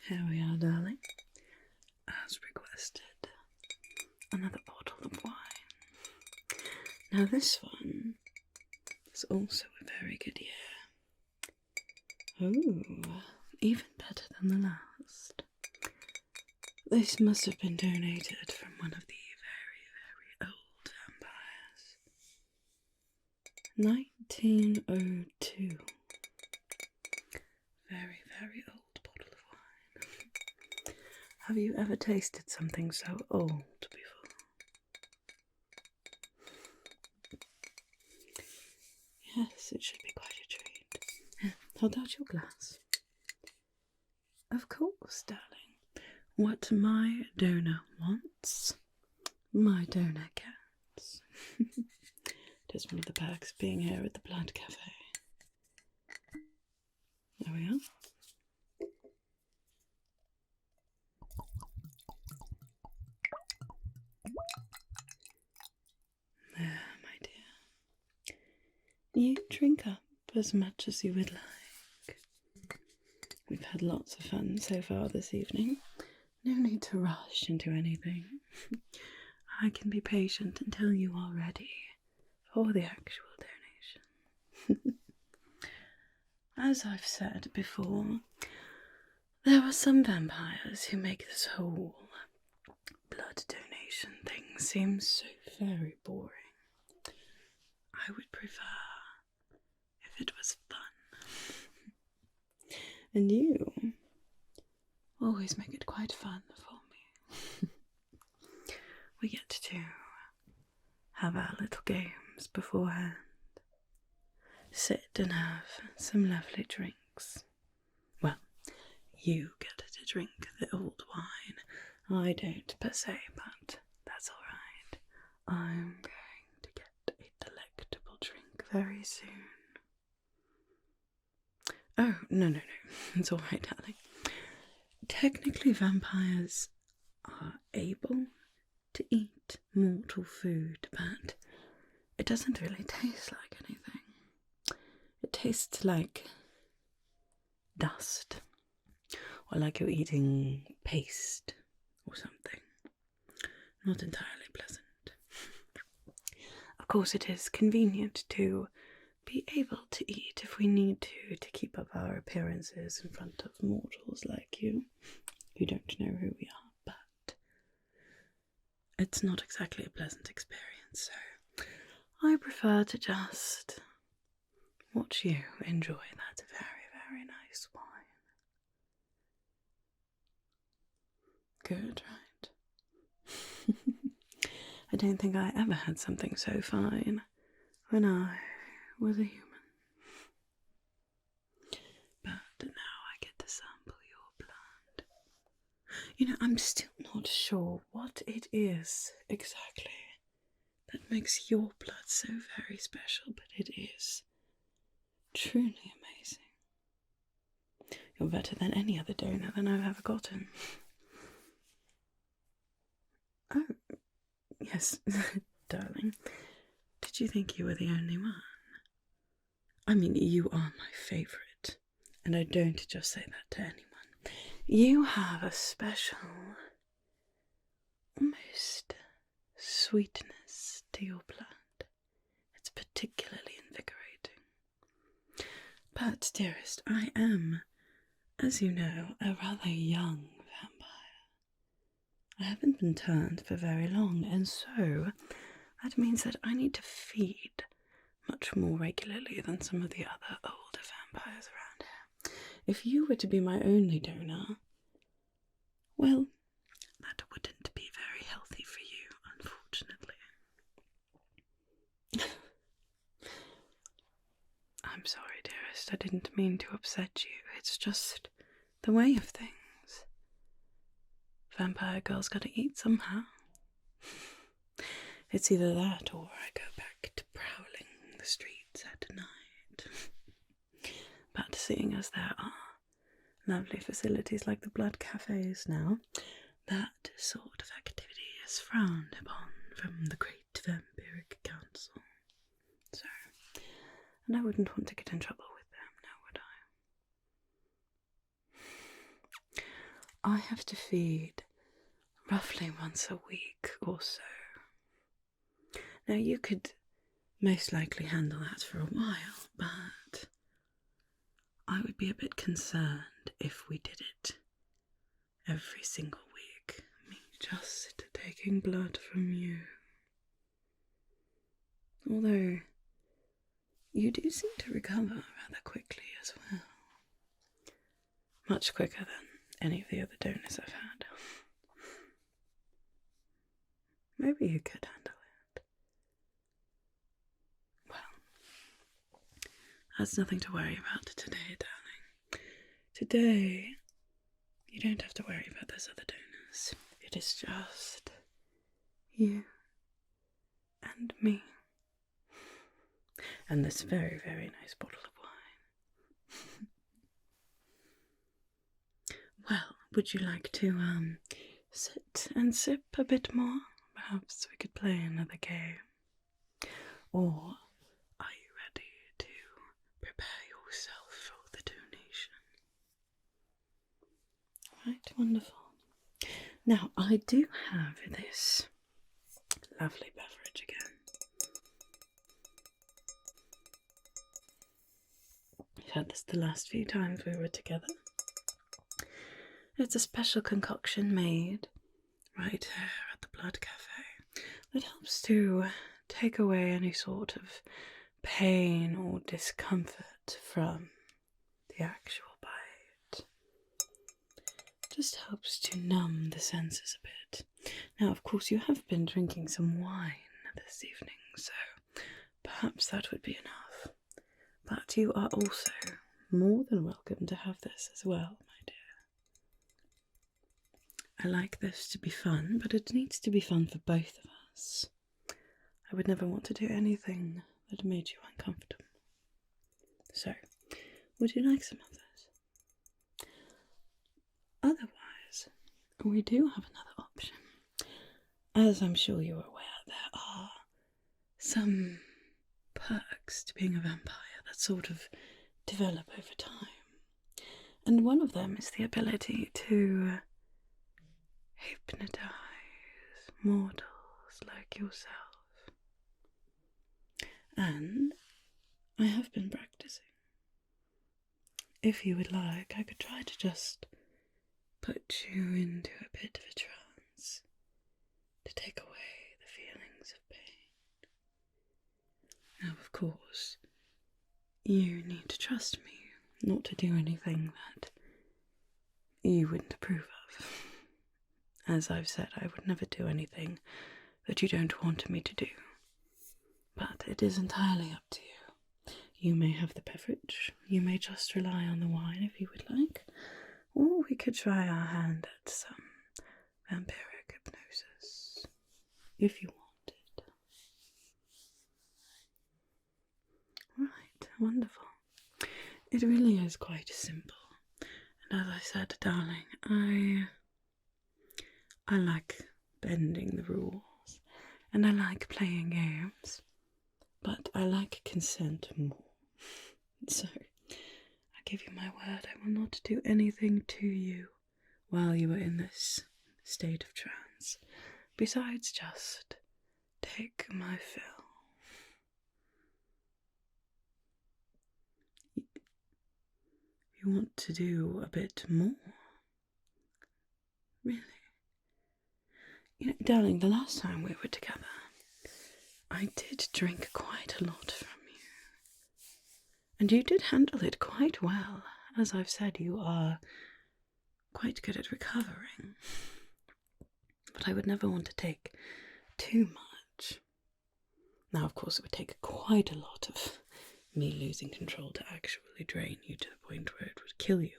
Here we are, darling. As requested, another bottle of wine. Now this one is also a very good year. Oh, even better than the last. This must have been donated from one of the very, very old vampires. 1902. Very, very old bottle of wine. Have you ever tasted something so old before? Yes, it should be quite a treat. Here, hold out your glass. Of course, darling. What my donor wants, my donor gets. It is one of the perks being here at the Blood Café. There we are. There, my dear. You drink up as much as you would like. We've had lots of fun so far this evening. No need to rush into anything. I can be patient until you are ready for the actual donation. As I've said before, there are some vampires who make this whole blood donation thing seem so very boring. I would prefer if it was fun. And you always make it quite fun for me. We get to have our little games beforehand. Sit and have some lovely drinks. Well, you get to drink the old wine. I don't per se, but that's alright. I'm going to get a delectable drink very soon. Oh, no. It's alright, darling. Technically, vampires are able to eat mortal food, but it doesn't really taste like anything. It tastes like dust, or like you're eating paste or something. Not entirely pleasant. Of course, it is convenient to be able to eat if we need to keep up our appearances in front of mortals like you, who don't know who we are, but it's not exactly a pleasant experience, so I prefer to just watch you enjoy that very, very nice wine. Good, right? I don't think I ever had something so fine when I was a human. But now I get to sample your blood. You know, I'm still not sure what it is exactly that makes your blood so very special, but it is truly amazing. You're better than any other donor than I've ever gotten. Oh, yes, darling. Did you think you were the only one? I mean, you are my favourite, and I don't just say that to anyone. You have a special, almost sweetness to your blood. It's particularly invigorating. But, dearest, I am, as you know, a rather young vampire. I haven't been turned for very long, and so that means that I need to feed much more regularly than some of the other older vampires around here. If you were to be my only donor, well, that wouldn't be very healthy for you, unfortunately. I'm sorry, dearest, I didn't mean to upset you. It's just the way of things. Vampire girls gotta eat somehow. It's either that or I go back to prowling the streets at night. But seeing as there are lovely facilities like the Blood Cafés now, that sort of activity is frowned upon from the Great Vampiric Council. So, and I wouldn't want to get in trouble with them, now would I have to feed roughly once a week or so. Now, you could most likely handle that for a while, but I would be a bit concerned if we did it every single week. Me just taking blood from you. Although, you do seem to recover rather quickly as well. Much quicker than any of the other donors I've had. Maybe you could handle it. Well, that's nothing to worry about today, darling. Today, you don't have to worry about those other donors. It is just you and me. And this very, very nice bottle of wine. Well, would you like to, sit and sip a bit more? Perhaps we could play another game. Or are you ready to prepare yourself for the donation? Right, wonderful. Now, I do have this lovely beverage again. I've had this the last few times we were together. It's a special concoction made right here at the Blood Café that helps to take away any sort of pain or discomfort from the actual bite. Just helps to numb the senses a bit. Now, of course, you have been drinking some wine this evening, so perhaps that would be enough. But you are also more than welcome to have this as well, my dear. I like this to be fun, but it needs to be fun for both of us. I would never want to do anything that made you uncomfortable. So, would you like some of this? Otherwise, we do have another option. As I'm sure you're aware, there are some perks to being a vampire that sort of develop over time. And one of them is the ability to hypnotize mortals like yourself. And I have been practicing. If you would like, I could try to just put you into a bit of a trance to take away the feelings of pain. Now, of course, you need to trust me not to do anything that you wouldn't approve of. As I've said, I would never do anything that you don't want me to do. But it is entirely up to you. You may have the beverage, you may just rely on the wine if you would like, or we could try our hand at some vampiric hypnosis, if you wanted. Right, wonderful. It really is quite simple. And as I said, darling, I like bending the rules, and I like playing games, but I like consent more. So, I give you my word, I will not do anything to you while you are in this state of trance, besides just take my fill. You want to do a bit more? Really? You know, darling, the last time we were together, I did drink quite a lot from you. And you did handle it quite well. As I've said, you are quite good at recovering. But I would never want to take too much. Now, of course, it would take quite a lot of me losing control to actually drain you to the point where it would kill you.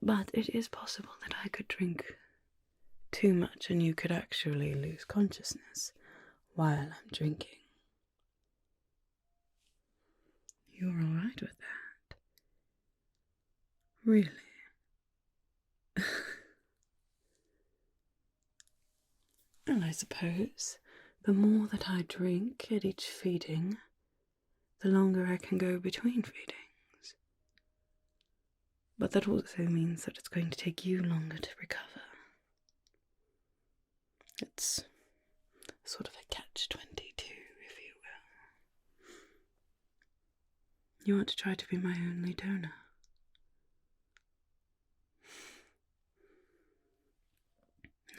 But it is possible that I could drink too much and you could actually lose consciousness while I'm drinking. You're alright with that? Really? And I suppose the more that I drink at each feeding, the longer I can go between feedings. But that also means that it's going to take you longer to recover. It's sort of a catch-22, if you will. You want to try to be my only donor?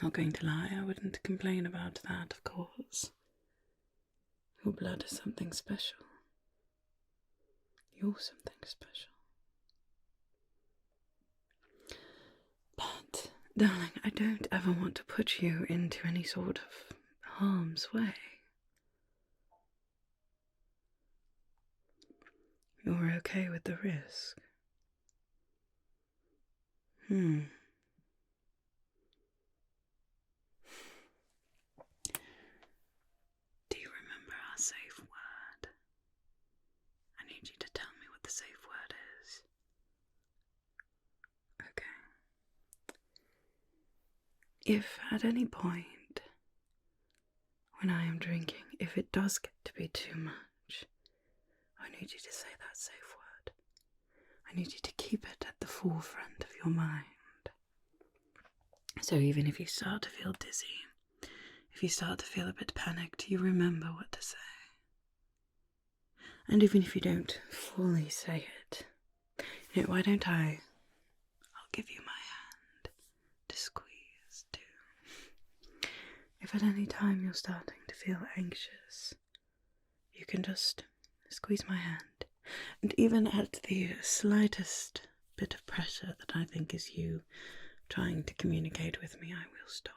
Not going to lie, I wouldn't complain about that, of course. Your blood is something special. You're something special. But, darling, I don't ever want to put you into any sort of harm's way. You're okay with the risk? Do you remember our safe word? I need you to tell me what the safe word is. Okay. If at any point when I am drinking, if it does get to be too much, I need you to say that safe word. I need you to keep it at the forefront of your mind. So even if you start to feel dizzy, if you start to feel a bit panicked, you remember what to say. And even if you don't fully say it, why don't I'll give you my hand to squeeze too. If at any time you're starting to feel anxious, you can just squeeze my hand. And even at the slightest bit of pressure that I think is you trying to communicate with me, I will stop.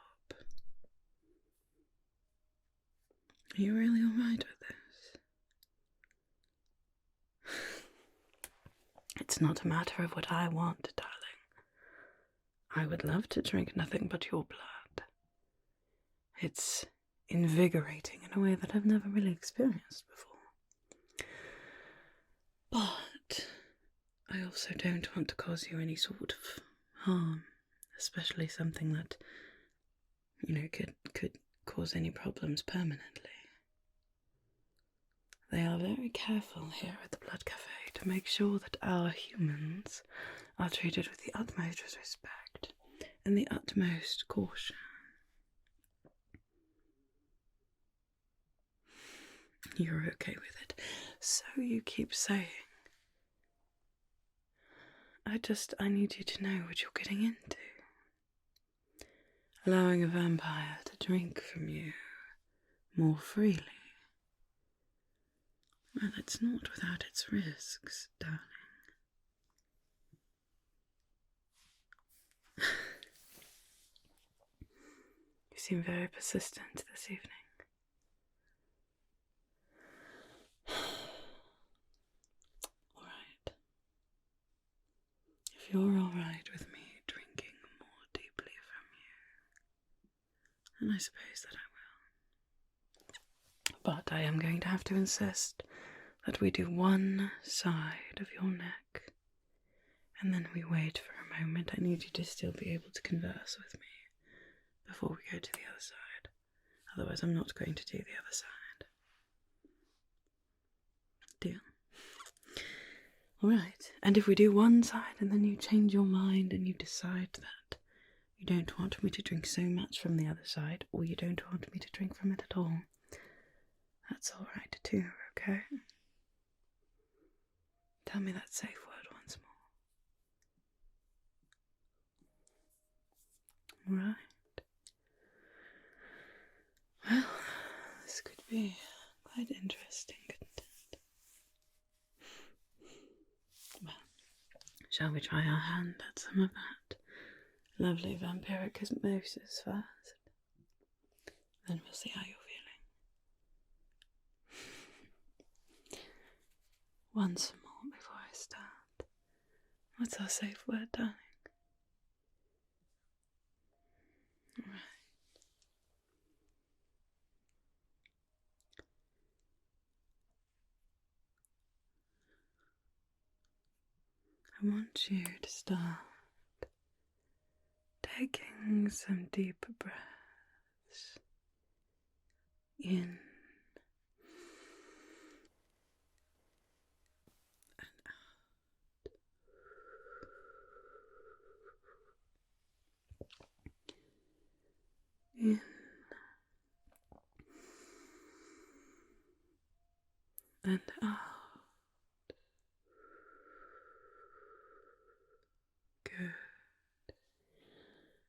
Are you really alright with this? It's not a matter of what I want, darling. I would love to drink nothing but your blood. It's invigorating in a way that I've never really experienced before. But I also don't want to cause you any sort of harm, especially something that, could cause any problems permanently. They are very careful here at the Blood Café to make sure that our humans are treated with the utmost respect and the utmost caution. You're okay with it, so you keep saying. I need you to know what you're getting into. Allowing a vampire to drink from you more freely. Well, it's not without its risks, darling. You seem very persistent this evening. Alright. If you're alright with me drinking more deeply from you, then I suppose that I will. But I am going to have to insist that we do one side of your neck, and then we wait for a moment. I need you to still be able to converse with me before we go to the other side. Otherwise, I'm not going to do the other side. Deal? Alright, and if we do one side and then you change your mind and you decide that you don't want me to drink so much from the other side, or you don't want me to drink from it at all, that's alright too, okay? Tell me that safe word once more. Right. Well, this could be quite interesting, couldn't it? Well, shall we try our hand at some of that lovely vampiric hypnosis first? Then we'll see how you're feeling. Once more before I start. What's our safe word, darling? Alright. I want you to start taking some deeper breaths in and out. and out. Good.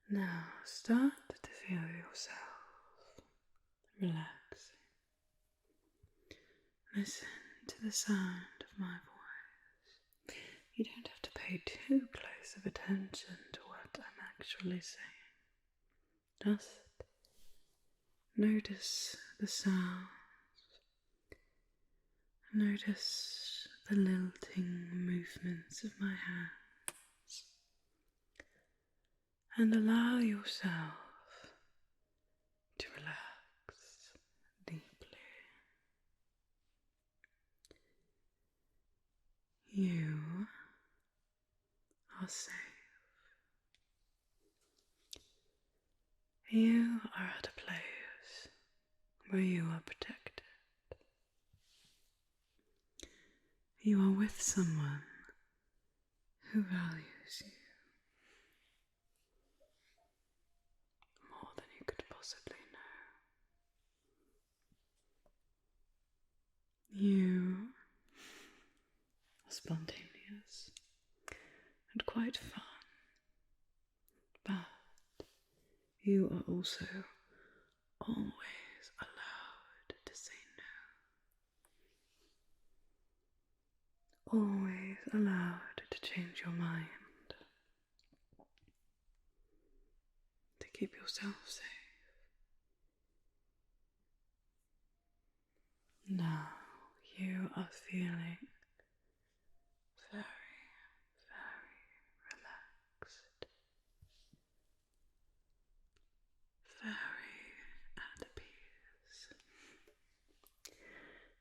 Now start to feel yourself relaxing. Listen to the sound of my voice. You don't have to pay too close of attention to what I'm actually saying. Just notice the sounds. Notice the lilting movements of my hands. And allow yourself to relax deeply. You are safe. You are at a place where you are protected. You are with someone who values you more than you could possibly know. You are spontaneous and quite fun, but you are also always allowed to say no. Always allowed to change your mind. To keep yourself safe. Now you are feeling very, very relaxed. Very at peace.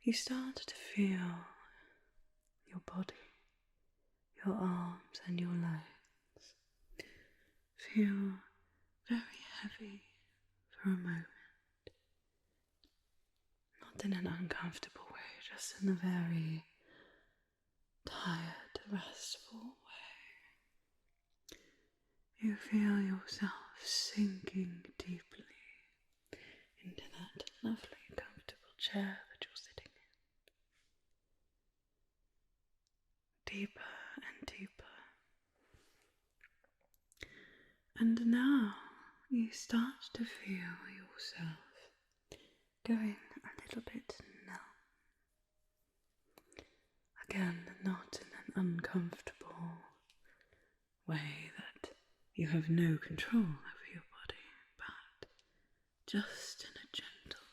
You start to feel your body, your arms and your legs feel very heavy for a moment. Not in an uncomfortable way, just in a very tired, restful way. You feel yourself sinking deeply into that lovely, comfortable chair that you're sitting in. Deeper and deeper. And now you start to feel yourself going a little bit numb. Again, not in an uncomfortable way that you have no control over your body, but just in a gentle,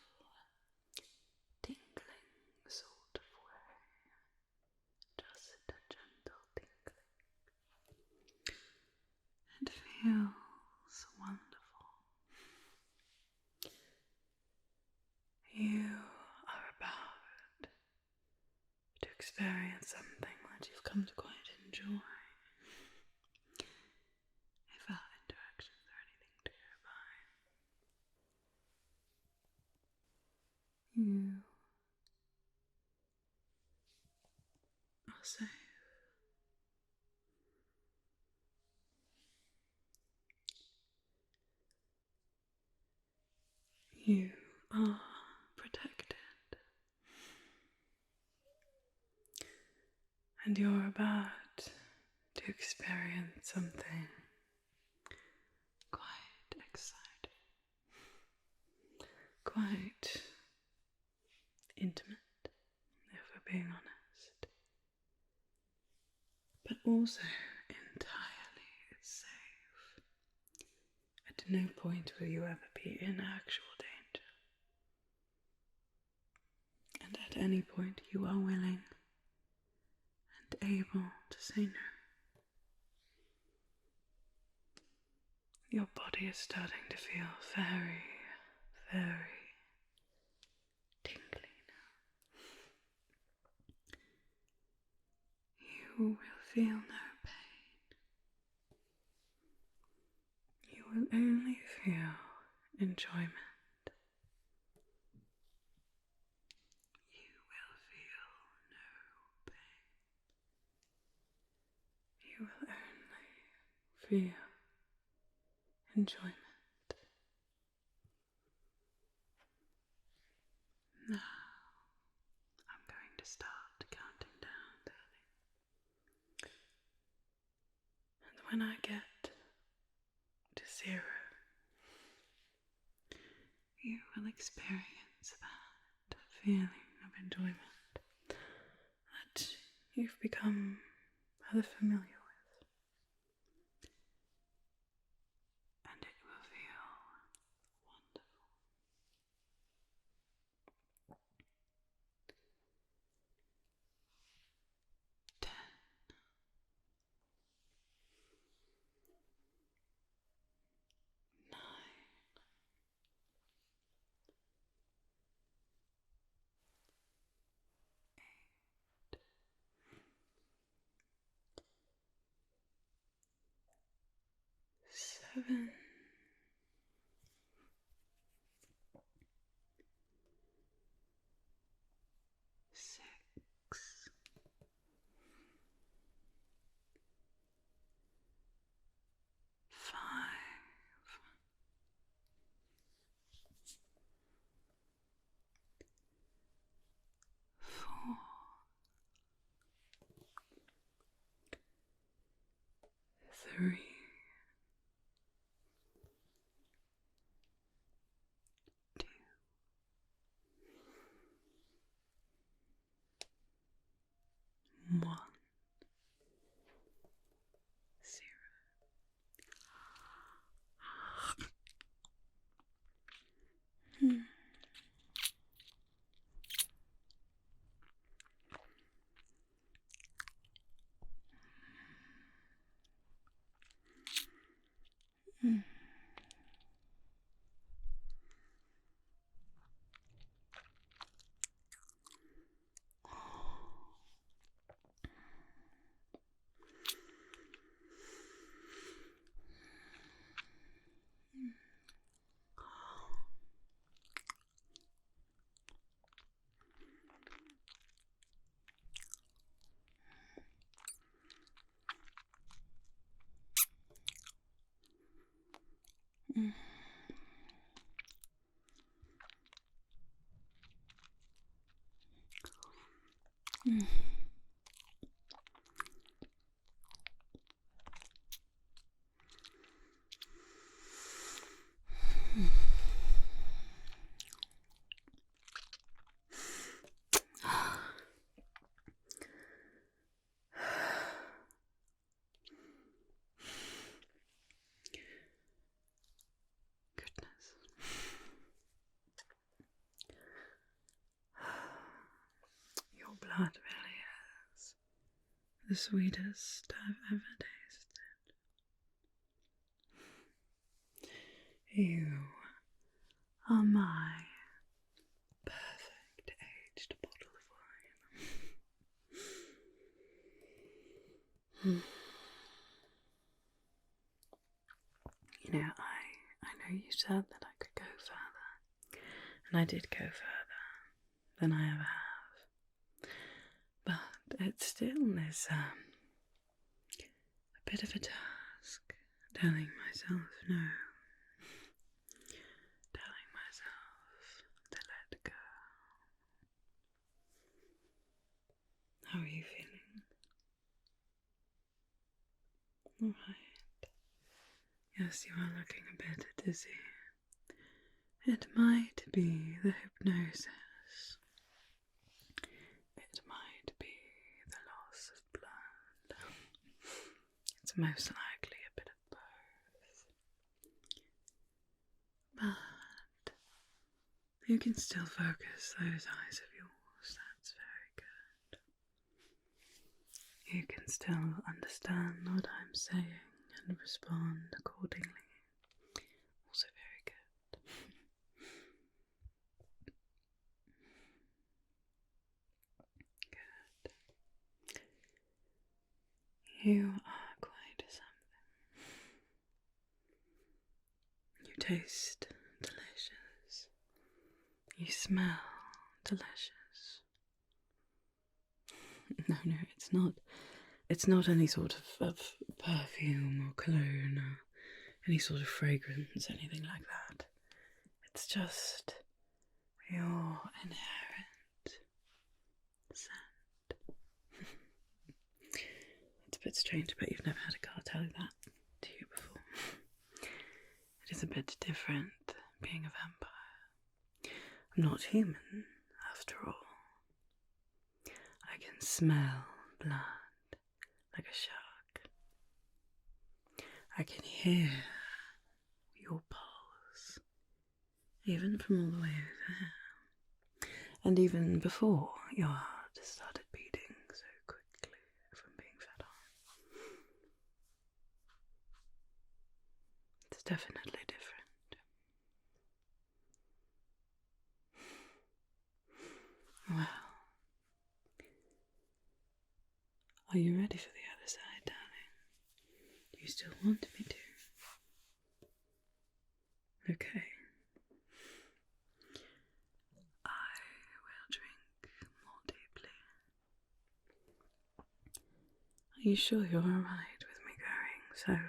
tingling sort of way. Just a gentle tingling. It feels wonderful. You are about to experience something that you've come to quite enjoy. If our interactions are anything to go by. You are safe. You are protected. And you're about to experience something quite exciting, quite intimate, if we're being honest, but also entirely safe. At no point will you ever be in actual danger. And at any point you are willing and able to say no. Your body is starting to feel very, very tingly now. You will feel no pain. You will only feel enjoyment. You will feel no pain. You will only feel enjoyment. Now, I'm going to start when I get to 0, you will experience that feeling of enjoyment that you've become rather familiar with, and it will feel wonderful. 10, 9, 7, 6, 5, 4, 3, 2, 1, 0. Mm. Mm. Mm. Mm. Goodness. Your blood really is the sweetest I've ever tasted. You are my perfect aged bottle of wine. You know, I know you said that I could go further, and I did go further than I ever have. But it still is a bit of a task telling myself no, telling myself to let go. How are you feeling? Alright. Yes, you are looking a bit dizzy. It might be the hypnosis. It might be the loss of blood. It's most likely a bit of both. But you can still focus those eyes of yours. That's very good. You can still understand what I'm saying and respond accordingly. Also very good. Good. You are quite something. You taste delicious. You smell delicious. No, it's not. It's not any sort of perfume or cologne or any sort of fragrance, anything like that. It's just your inherent scent. It's a bit strange, but you've never had a car tell you that to you before. It is a bit different being a vampire. I'm not human, after all. I can smell blood like a shark. I can hear your pulse, even from all the way over here. And even before your heart started beating so quickly from being fed on. It's definitely different. Well, are you ready for the other side, darling? Do you still want me to? Okay. I will drink more deeply. Are you sure you're alright with me going so far?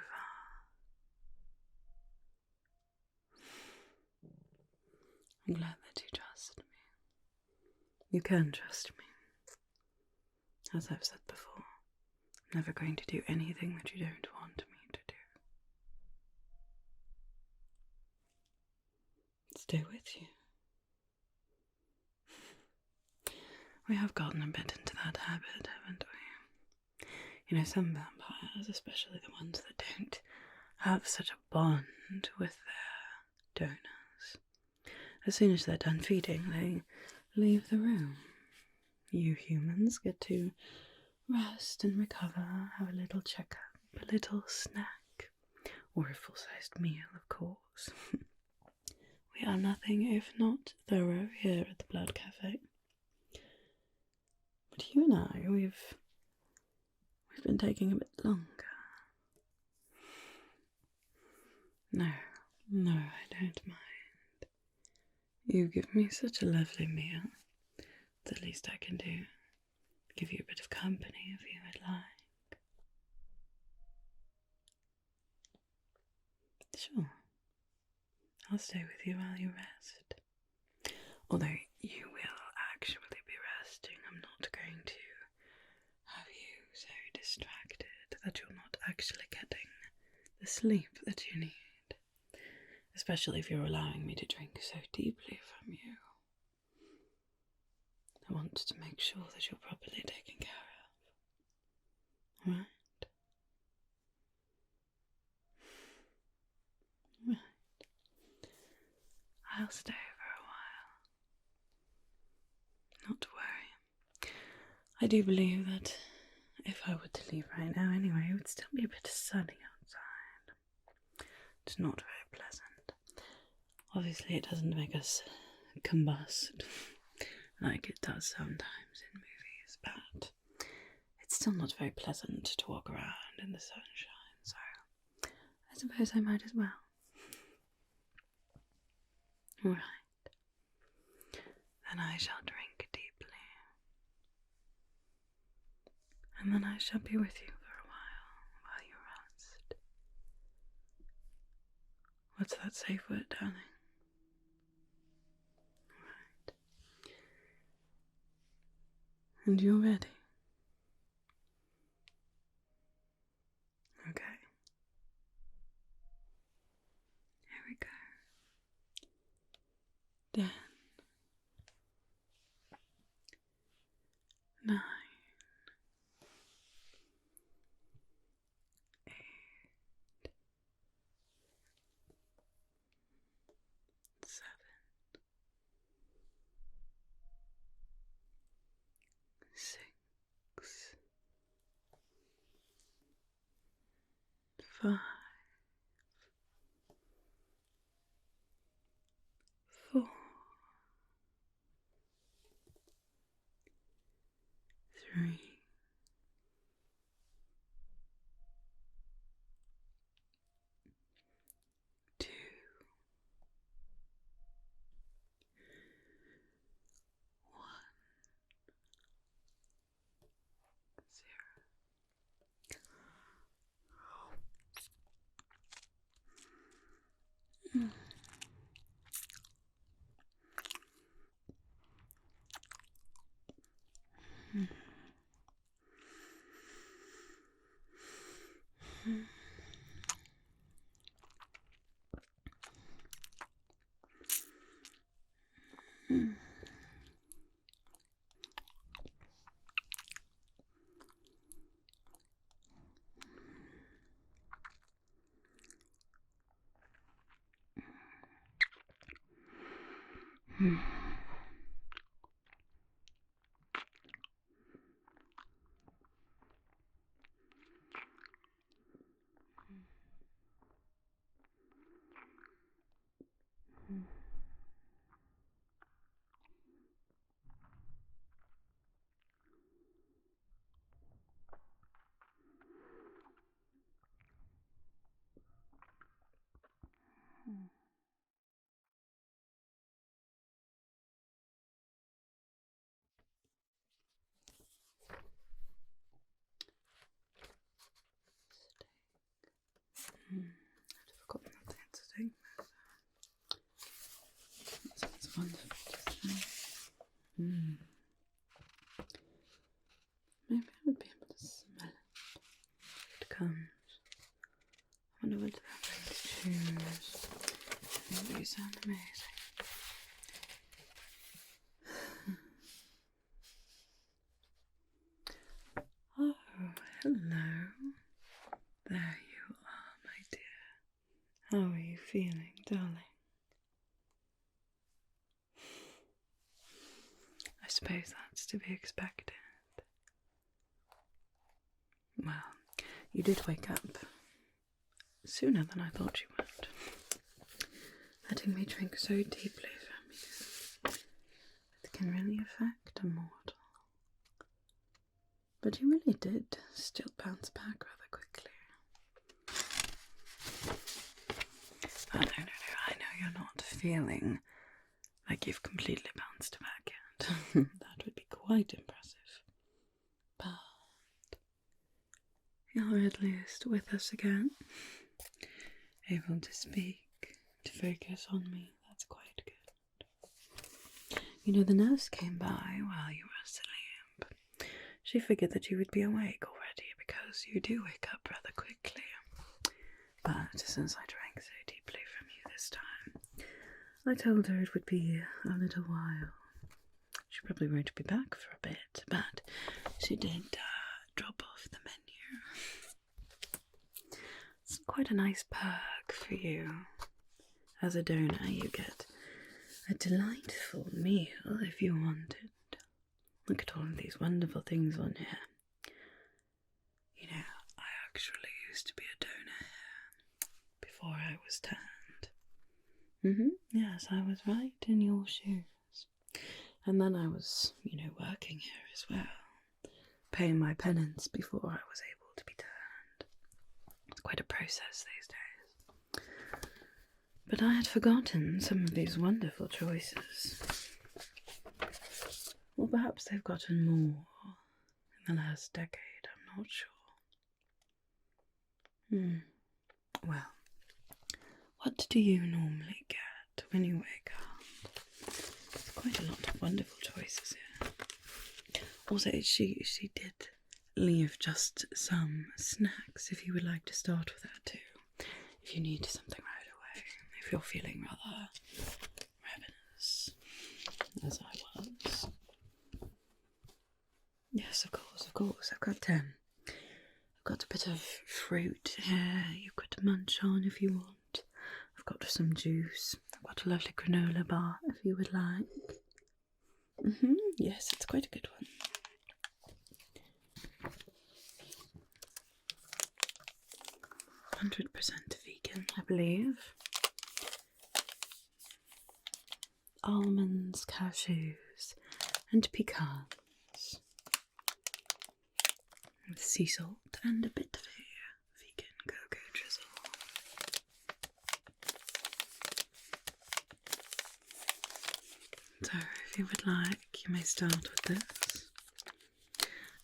I'm glad that you trusted me. You can trust me. As I've said before, I'm never going to do anything that you don't want me to do. Stay with you. We have gotten a bit into that habit, haven't we? You know, some vampires, especially the ones that don't have such a bond with their donors, as soon as they're done feeding, they leave the room. You humans get to rest and recover, have a little checkup, a little snack, or a full-sized meal, of course. We are nothing if not thorough here at the Blood Café. But you and I, we've been taking a bit longer. No, I don't mind. You give me such a lovely meal. The least I can do. Give you a bit of company if you would like. Sure. I'll stay with you while you rest. Although you will actually be resting, I'm not going to have you so distracted that you're not actually getting the sleep that you need. Especially if you're allowing me to drink so deeply from you. I want to make sure that you're properly taken care of. Right? Right. I'll stay for a while. Not to worry. I do believe that if I were to leave right now anyway, it would still be a bit sunny outside. It's not very pleasant. Obviously it doesn't make us combust like it does sometimes in movies, but it's still not very pleasant to walk around in the sunshine, so I suppose I might as well. Right. Then I shall drink deeply. And then I shall be with you for a while you rest. What's that safe word, darling? Right. And you're ready? Okay. Here we go. 10, 9, 8, 7, 6, 5, 4, 3, 2, 1, 0. I'd forgotten that that's a thing. That sounds wonderful. Maybe I would be able to smell it. It comes. I wonder what I'm going to choose. They sound amazing. Oh, hello. There you are, my dear. How are you feeling, darling? I suppose that's to be expected. Well, you did wake up sooner than I thought you would. Letting me drink so deeply from you, it can really affect a mortal. But you really did still bounce back rather quickly. Oh, no, I know you're not feeling like you've completely bounced back yet. That would be quite impressive. But you're at least with us again, able to speak, to focus on me. That's quite good. You know, the nurse came by while you were asleep. She figured that you would be awake already because you do wake up rather quickly. But since I drank so deeply from you this time, I told her it would be a little while. She probably won't be back for a bit, but she did drop off the menu. It's quite a nice perk for you. As a donor, you get a delightful meal if you want it. Look at all of these wonderful things on here. You know, I actually used to be a donor here before I was turned. Yes, I was right in your shoes. And then I was, working here as well, paying my penance before I was able to be turned. It's quite a process these days. But I had forgotten some of these wonderful choices. Or perhaps they've gotten more in the last decade, I'm not sure. Well, what do you normally get when you wake up? There's quite a lot of wonderful choices here. Also, she did leave just some snacks if you would like to start with that too. If you need something right away, if you're feeling rather ravenous, as I was. Yes, of course. I've got a bit of fruit here you could munch on if you want. I've got some juice. I've got a lovely granola bar if you would like. Yes, it's quite a good one. %100% vegan, I believe. Almonds, cashews, and pecans. With sea salt and a bit of a vegan cocoa drizzle. So, if you would like, you may start with this.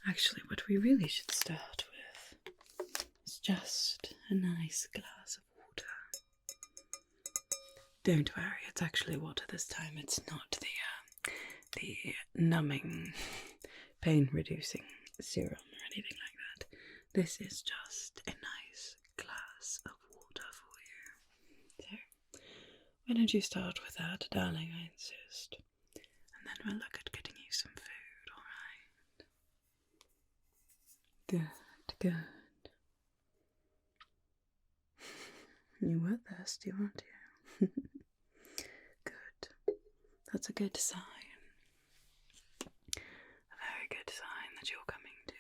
Actually, what we really should start with is just a nice glass of water. Don't worry, it's actually water this time. It's not the numbing, pain-reducing serum or anything like that. This is just a nice Why don't you start with that, darling, I insist. And then we'll look at getting you some food, alright? Good, good. You were thirsty, weren't you? Good. That's a good sign. A very good sign that you're coming to.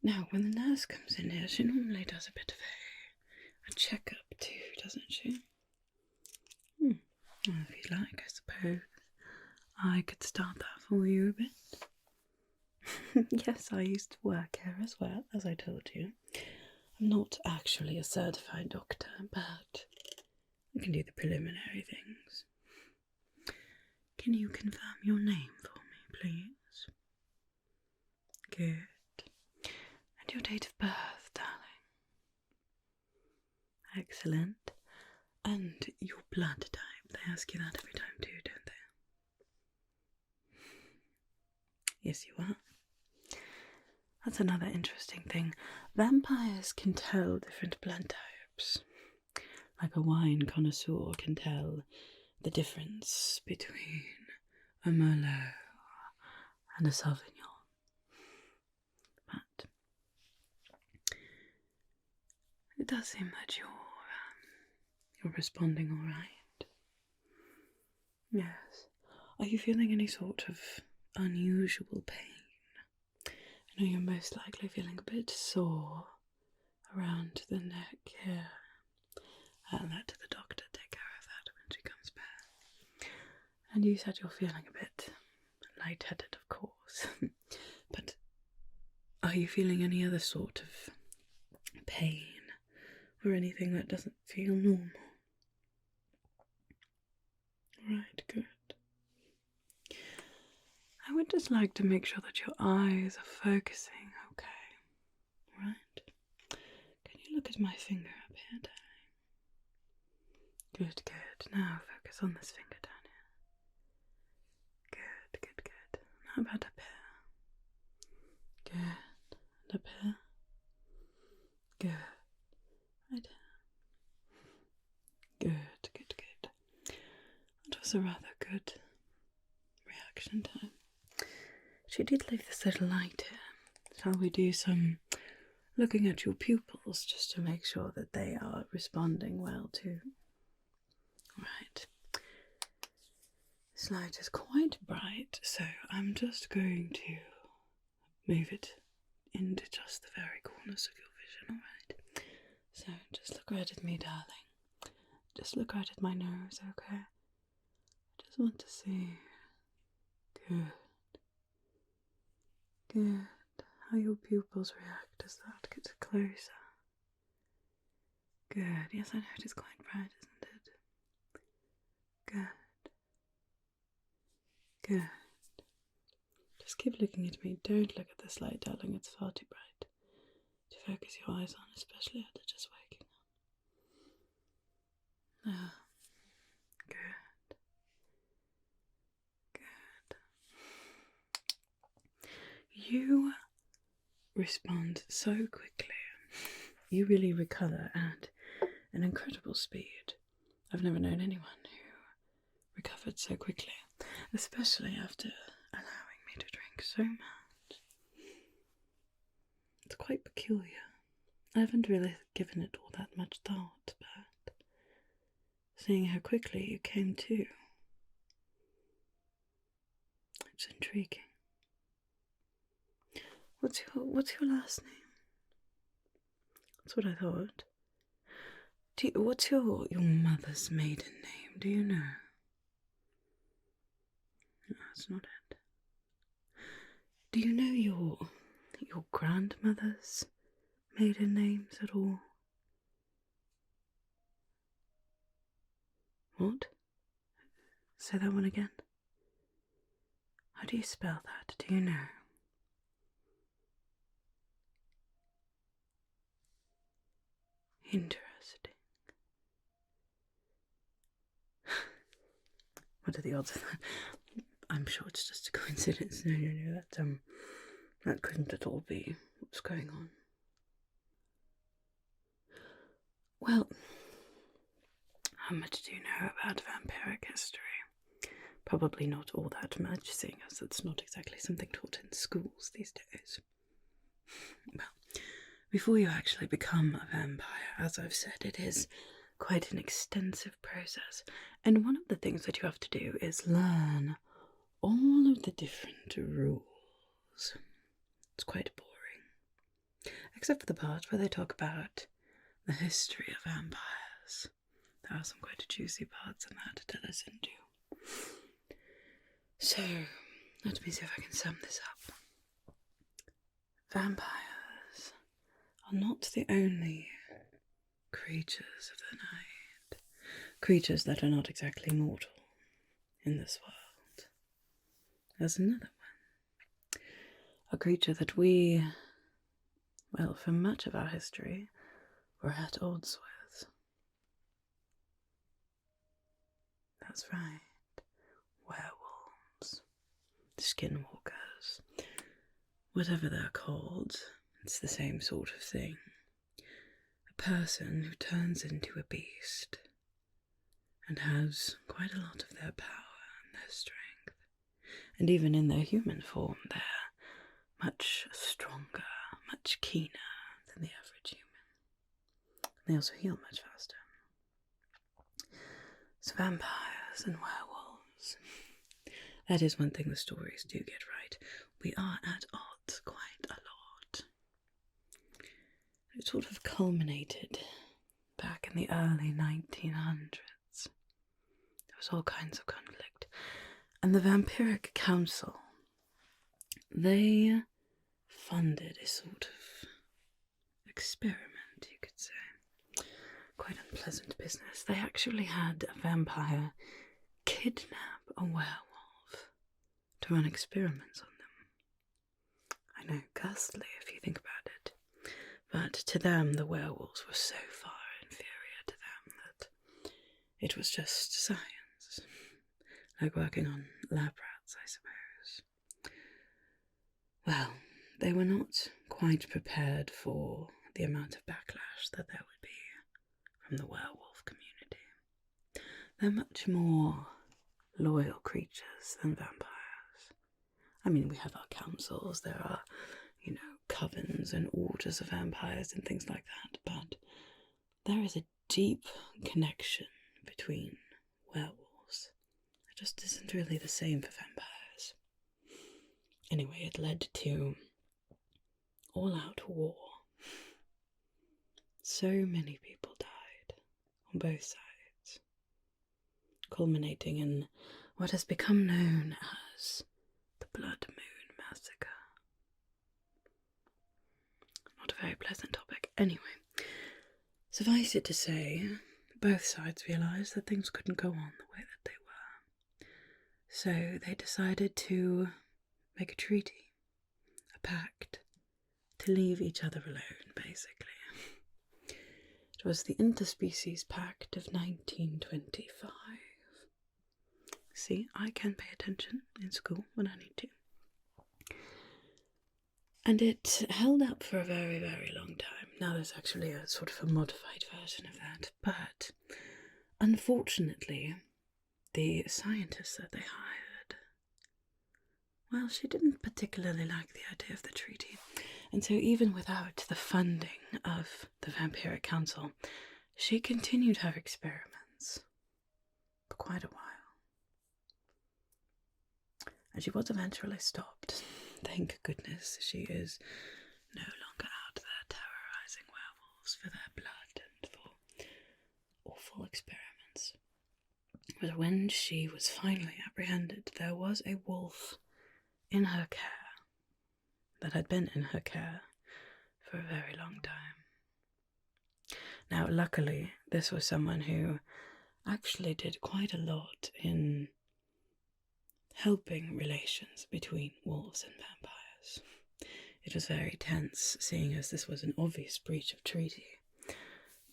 Now, when the nurse comes in here, she normally does a bit of a checkup too, doesn't she? Well, if you'd like, I suppose I could start that for you a bit. Yes, I used to work here as well, as I told you. I'm not actually a certified doctor, but I can do the preliminary things. Can you confirm your name for me, please? Good. And your date of birth, darling? Excellent. And your blood type. They ask you that every time too, don't they? Yes, you are. That's another interesting thing. Vampires can tell different blood types. Like a wine connoisseur can tell the difference between a Merlot and a Sauvignon. But it does seem that you're responding all right. Yes. Are you feeling any sort of unusual pain? I know you're most likely feeling a bit sore around the neck here. I'll let the doctor take care of that when she comes back. And you said you're feeling a bit lightheaded, of course. But are you feeling any other sort of pain or anything that doesn't feel normal? Right, good. I would just like to make sure that your eyes are focusing, okay? Right? Can you look at my finger up here, darling? Good, good. Now focus on this finger down here. Good, good, good. How about up here? Good. And up here? Good. Right here. Good, good, good. That was a rather good reaction time. She did leave this little light here. Shall we do some looking at your pupils just to make sure that they are responding well too? Right. This light is quite bright, so I'm just going to move it into just the very corners of your vision, alright? So just look right at me, darling. Just look right at my nose, okay? I just want to see. Good. Good. How your pupils react as that gets closer. Good. Yes, I know it is quite bright, isn't it? Good. Good. Just keep looking at me. Don't look at this light, darling. It's far too bright to focus your eyes on, especially after just waking up. Ah. Good. Good. You respond so quickly. You really recover at an incredible speed. I've never known anyone who recovered so quickly, especially after allowing me to drink so much. It's quite peculiar. I haven't really given it all that much thought, but seeing how quickly you came to, it's intriguing. What's your last name? That's what I thought. What's your mother's maiden name? Do you know? No, that's not it. Do you know your grandmother's maiden names at all? What? Say that one again. How do you spell that? Do you know? Interesting. What are the odds of that? I'm sure it's just a coincidence. No, that couldn't at all be what's going on. Well, How much do you know about vampiric history? Probably not all that much, seeing as it's not exactly something taught in schools these days. Well, before you actually become a vampire, as I've said, it is quite an extensive process. And one of the things that you have to do is learn all of the different rules. It's quite boring. Except for the part where they talk about the history of vampires. There are some quite juicy parts in that to listen to. So, let me see if I can sum this up. Vampires are not the only creatures of the night. Creatures that are not exactly mortal in this world. There's another one. A creature that we, well, for much of our history, were at odds with. That's right. Werewolves. Skinwalkers. Whatever they're called, it's the same sort of thing. A person who turns into a beast and has quite a lot of their power and their strength. And even in their human form, they're much stronger, much keener than the average human. They also heal much faster. So vampires and werewolves. That is one thing the stories do get right. We are at odds quite a lot. It sort of culminated back in the early 1900s. There was all kinds of conflict. And the Vampiric Council, they funded a sort of experiment, you could say. Quite unpleasant business. They actually had a vampire kidnap a werewolf to run experiments on them. I know, ghastly if you think about it. But to them, the werewolves were so far inferior to them that it was just science. Like working on lab rats, I suppose. Well, they were not quite prepared for the amount of backlash that there would be from the werewolf community. They're much more loyal creatures than vampires. I mean, we have our councils, there are, covens and orders of vampires and things like that, but there is a deep connection between werewolves. It just isn't really the same for vampires. Anyway, it led to all-out war. So many people died on both sides, culminating in what has become known as the Blood Moon Massacre. Not a very pleasant topic. Anyway, suffice it to say, both sides realised that things couldn't go on the way that they were. So they decided to make a treaty, a pact, to leave each other alone, basically. It was the Interspecies Pact of 1925. See, I can pay attention in school when I need to. And it held up for a very, very long time. Now there's actually a sort of a modified version of that. But unfortunately, the scientist that they hired, well, she didn't particularly like the idea of the treaty. And so even without the funding of the Vampiric Council, she continued her experiments for quite a while. And she was eventually stopped. Thank goodness she is no longer out there terrorising werewolves for their blood and for awful experiments. But when she was finally apprehended, there was a wolf in her care that had been in her care for a very long time. Now, luckily, this was someone who actually did quite a lot in helping relations between wolves and vampires. It was very tense, seeing as this was an obvious breach of treaty.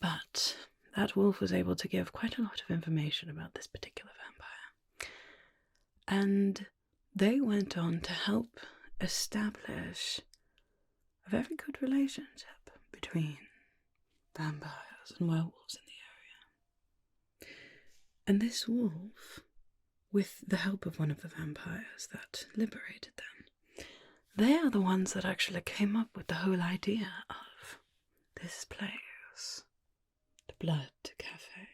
But that wolf was able to give quite a lot of information about this particular vampire. And they went on to help establish a very good relationship between vampires and werewolves in the area. And this wolf, with the help of one of the vampires that liberated them, they are the ones that actually came up with the whole idea of this place, the Blood Café.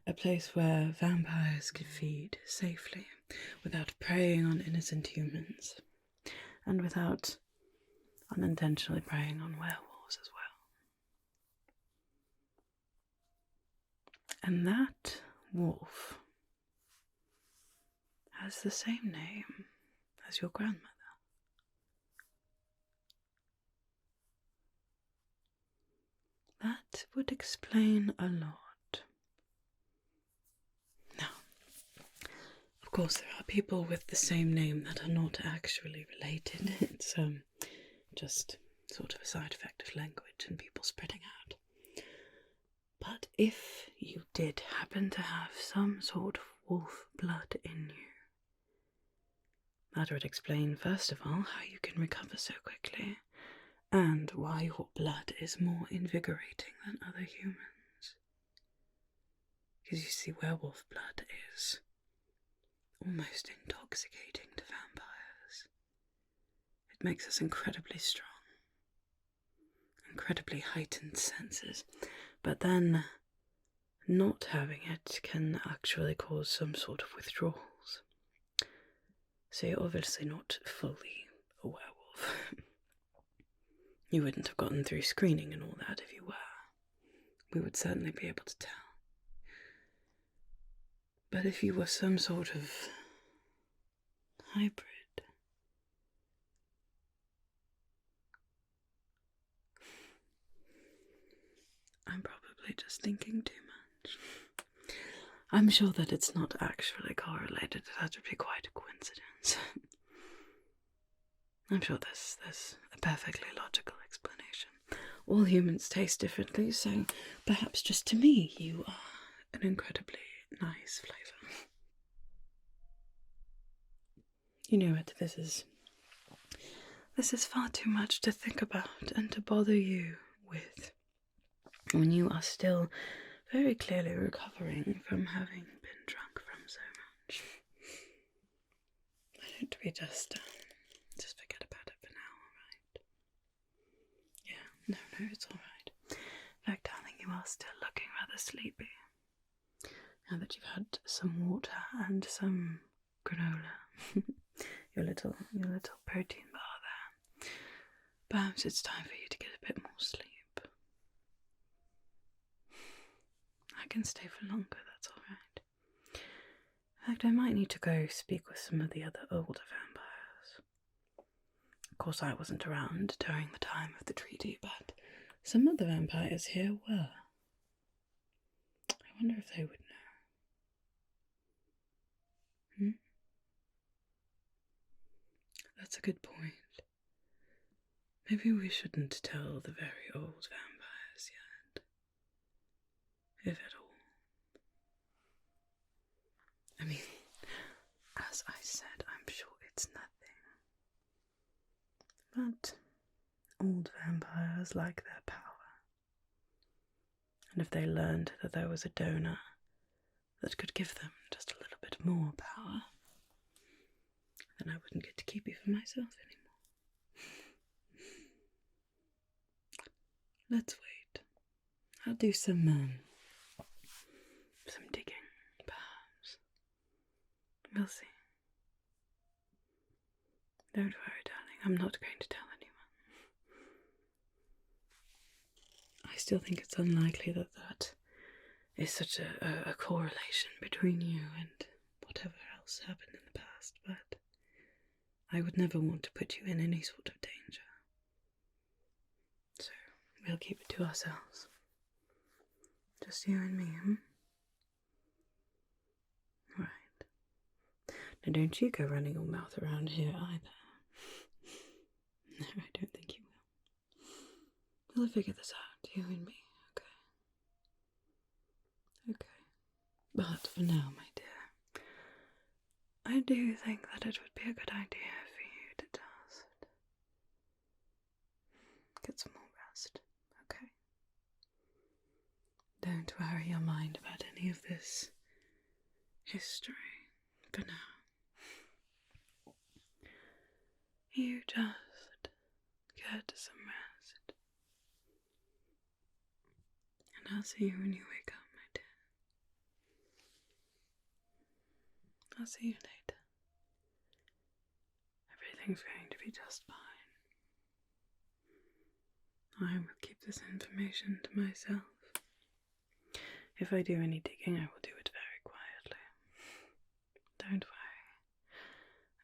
A place where vampires could feed safely without preying on innocent humans and without unintentionally preying on werewolves as well. And that wolf has the same name as your grandmother. That would explain a lot. Now, of course, there are people with the same name that are not actually related. It's just sort of a side effect of language and people spreading out. But if you did happen to have some sort of wolf blood in you, that would explain, first of all, how you can recover so quickly, and why your blood is more invigorating than other humans. Because you see, werewolf blood is almost intoxicating to vampires. It makes us incredibly strong, incredibly heightened senses, but then not having it can actually cause some sort of withdrawals. So you're obviously not fully a werewolf. You wouldn't have gotten through screening and all that if you were. We would certainly be able to tell. But if you were some sort of hybrid, I'm probably just thinking too much. I'm sure that it's not actually correlated. That would be quite a coincidence. I'm sure there's a perfectly logical explanation. All humans taste differently, so perhaps just to me you are an incredibly nice flavour. You know what, this is far too much to think about and to bother you with when you are still very clearly recovering from having been drunk from so much. Why don't we just forget about it for now, alright? Yeah, no, it's alright. In fact, darling, you are still looking rather sleepy. Now that you've had some water and some granola, your little protein bar there, perhaps it's time for you to get a bit more sleep. I can stay for longer, that's alright. In fact, I might need to go speak with some of the other older vampires. Of course, I wasn't around during the time of the treaty, but some of the vampires here were. I wonder if they would know. That's a good point. Maybe we shouldn't tell the very old vampires yet. If at all. I mean, as I said, I'm sure it's nothing. But old vampires like their power. And if they learned that there was a donor that could give them just a little bit more power, then I wouldn't get to keep you for myself anymore. Let's wait. I'll do some digging, perhaps. We'll see. Don't worry, darling, I'm not going to tell anyone. I still think it's unlikely that is such a correlation between you and whatever else happened in the past, but I would never want to put you in any sort of danger. So, we'll keep it to ourselves. Just you and me, Right. Now don't you go running your mouth around here either. No, I don't think you will. We'll figure this out, you and me, okay? But for now, my dear, I do think that it would be a good idea for you to just get some more rest, okay? Don't worry your mind about any of this history for now. You just get some rest. And I'll see you when you wake up, my dear. I'll see you later. Everything's going to be just fine. I will keep this information to myself. If I do any digging, I will do it very quietly. Don't worry.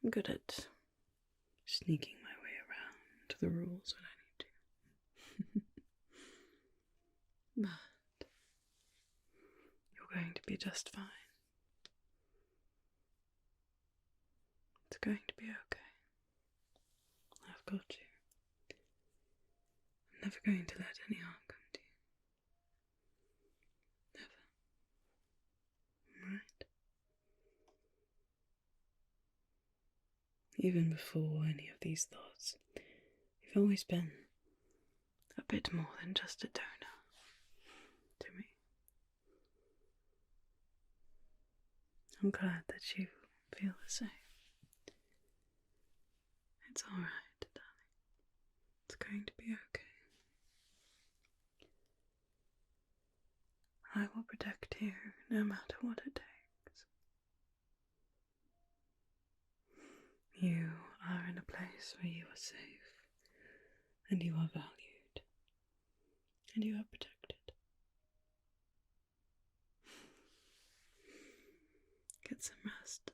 I'm good at sneaking my way around the rules when I need to. But you're going to be just fine. It's going to be okay. I've got you. I'm never going to let any harm come to you. Never. Right? Even before any of these thoughts, you've always been a bit more than just a donor to me. I'm glad that you feel the same. It's alright, darling. It's going to be okay. I will protect you no matter what it takes. You are in a place where you are safe, and you are valued, and you are protected. Get some rest.